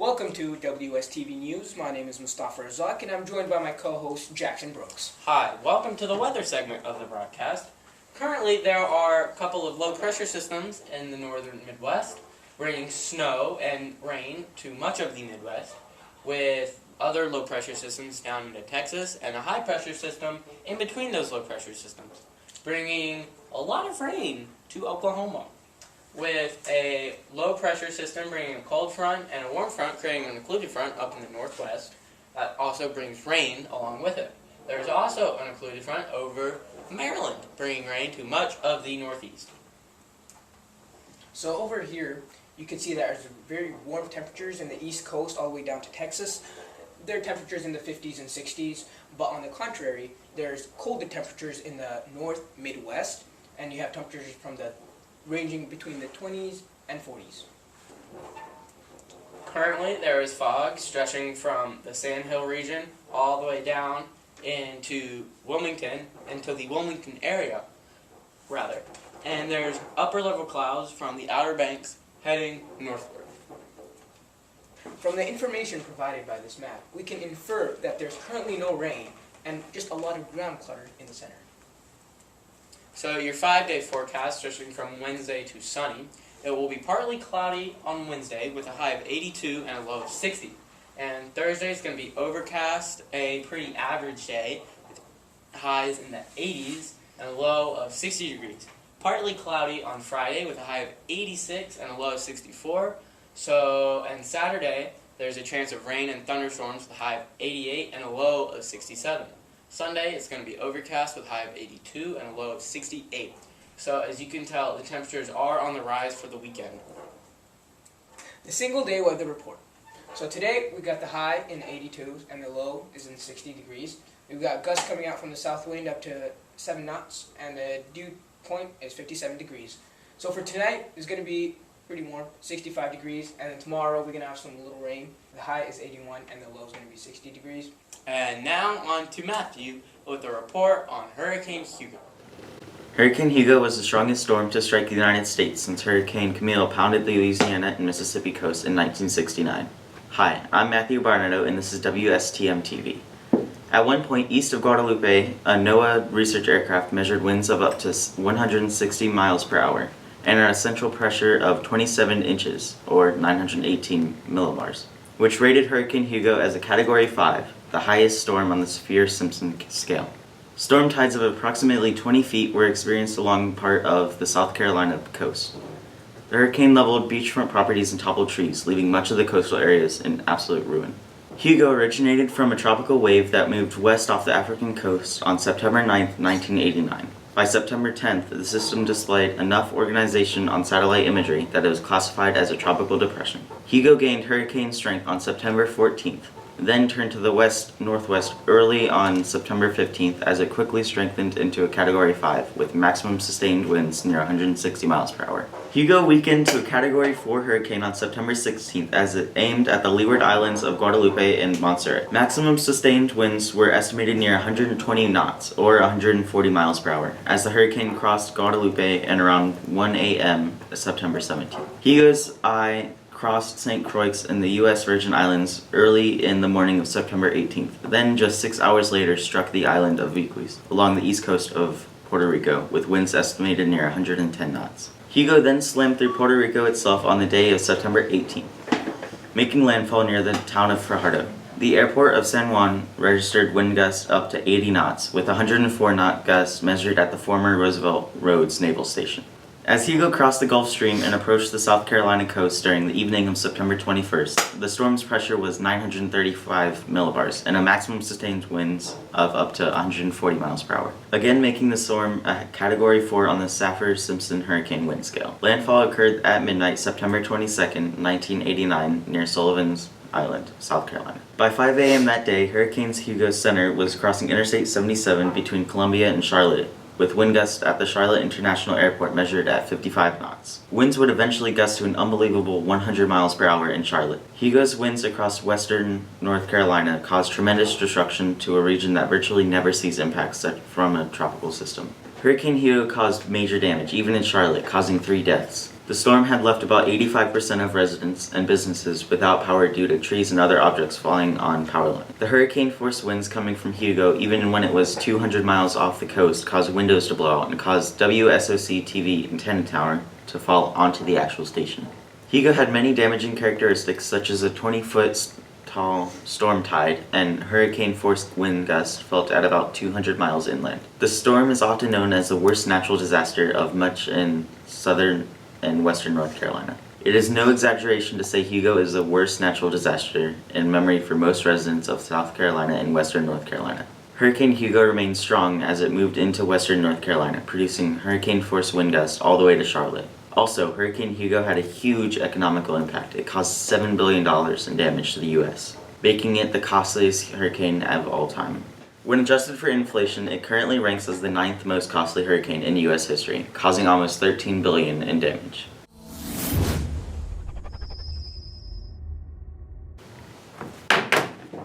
Welcome to WSTV News. My name is Mustafa Razzaq, and I'm joined by my co-host Jackson Brooks. Hi, welcome to the weather segment of the broadcast. Currently, there are a couple of low-pressure systems in the northern Midwest, bringing snow and rain to much of the Midwest, with other low-pressure systems down into Texas, and a high-pressure system in between those low-pressure systems, bringing a lot of rain to Oklahoma, with a low-pressure system bringing a cold front and a warm front creating an occluded front up in the northwest that also brings rain along with it. There's also an occluded front over Maryland, bringing rain to much of the northeast. So over here, you can see that there's very warm temperatures in the east coast all the way down to Texas. There are temperatures in the 50s and 60s, but on the contrary, there's colder temperatures in the north Midwest, and you have temperatures ranging between the 20s and 40s. Currently, there is fog stretching from the Sand Hill region all the way down into Wilmington, into the Wilmington area, rather. And there's upper level clouds from the Outer Banks heading northward. From the information provided by this map, we can infer that there's currently no rain and just a lot of ground clutter in the center. So your 5-day forecast, stretching from Wednesday to sunny, it will be partly cloudy on Wednesday with a high of 82 and a low of 60. And Thursday is going to be overcast, a pretty average day, with highs in the 80s and a low of 60 degrees. Partly cloudy on Friday with a high of 86 and a low of 64. And Saturday, there's a chance of rain and thunderstorms with a high of 88 and a low of 67. Sunday, it's going to be overcast with a high of 82 and a low of 68. So as you can tell, the temperatures are on the rise for the weekend. The single day weather report. So today, we got the high in 82 and the low is in 60 degrees. We've got gusts coming out from the south wind up to 7 knots, and the dew point is 57 degrees. So for tonight, it's going to be pretty warm, 65 degrees, and then tomorrow we're going to have some little rain. The high is 81 and the low is going to be 60 degrees. And now on to Matthew with a report on Hurricane Hugo. Hurricane Hugo was the strongest storm to strike the United States since Hurricane Camille pounded the Louisiana and Mississippi coast in 1969. Hi, I'm Matthew Barneto, and this is WSTM-TV. At one point east of Guadalupe, a NOAA research aircraft measured winds of up to 160 miles per hour and a central pressure of 27 inches, or 918 millibars, which rated Hurricane Hugo as a Category 5, the highest storm on the Saffir-Simpson scale. Storm tides of approximately 20 feet were experienced along part of the South Carolina coast. The hurricane leveled beachfront properties and toppled trees, leaving much of the coastal areas in absolute ruin. Hugo originated from a tropical wave that moved west off the African coast on September 9, 1989. By September 10th, the system displayed enough organization on satellite imagery that it was classified as a tropical depression. Hugo gained hurricane strength on September 14th, then turned to the west-northwest early on September 15th as it quickly strengthened into a Category 5 with maximum sustained winds near 160 miles per hour. Hugo weakened to a Category 4 hurricane on September 16th as it aimed at the leeward islands of Guadalupe and Montserrat. Maximum sustained winds were estimated near 120 knots, or 140 miles per hour, as the hurricane crossed Guadalupe at around 1 a.m. September 17th. Hugo's eye crossed St. Croix in the U.S. Virgin Islands early in the morning of September 18th, then just 6 hours later struck the island of Vieques along the east coast of Puerto Rico with winds estimated near 110 knots. Hugo then slammed through Puerto Rico itself on the day of September 18th, making landfall near the town of Fajardo. The airport of San Juan registered wind gusts up to 80 knots, with 104 knot gusts measured at the former Roosevelt Roads Naval Station. As Hugo crossed the Gulf Stream and approached the South Carolina coast during the evening of September 21st, the storm's pressure was 935 millibars and a maximum sustained winds of up to 140 miles per hour, again making the storm a Category 4 on the Saffir-Simpson hurricane wind scale. Landfall occurred at midnight, September 22nd, 1989, near Sullivan's Island, South Carolina. By 5 a.m. that day, Hurricane Hugo's center was crossing Interstate 77 between Columbia and Charlotte, with wind gusts at the Charlotte International Airport measured at 55 knots. Winds would eventually gust to an unbelievable 100 miles per hour in Charlotte. Hugo's winds across western North Carolina caused tremendous destruction to a region that virtually never sees impacts from a tropical system. Hurricane Hugo caused major damage, even in Charlotte, causing 3 deaths. The storm had left about 85% of residents and businesses without power due to trees and other objects falling on power lines. The hurricane-force winds coming from Hugo, even when it was 200 miles off the coast, caused windows to blow out and caused WSOC-TV antenna tower to fall onto the actual station. Hugo had many damaging characteristics such as a 20-foot tall storm tide and hurricane-force wind gusts felt at about 200 miles inland. The storm is often known as the worst natural disaster of much in southern and western North Carolina. It is no exaggeration to say Hugo is the worst natural disaster in memory for most residents of South Carolina and western North Carolina. Hurricane Hugo remained strong as it moved into western North Carolina, producing hurricane-force wind gusts all the way to Charlotte. Also, Hurricane Hugo had a huge economical impact. It caused $7 billion in damage to the U.S., making it the costliest hurricane of all time. When adjusted for inflation, it currently ranks as the 9th most costly hurricane in U.S. history, causing almost $13 billion in damage.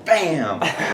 Bam!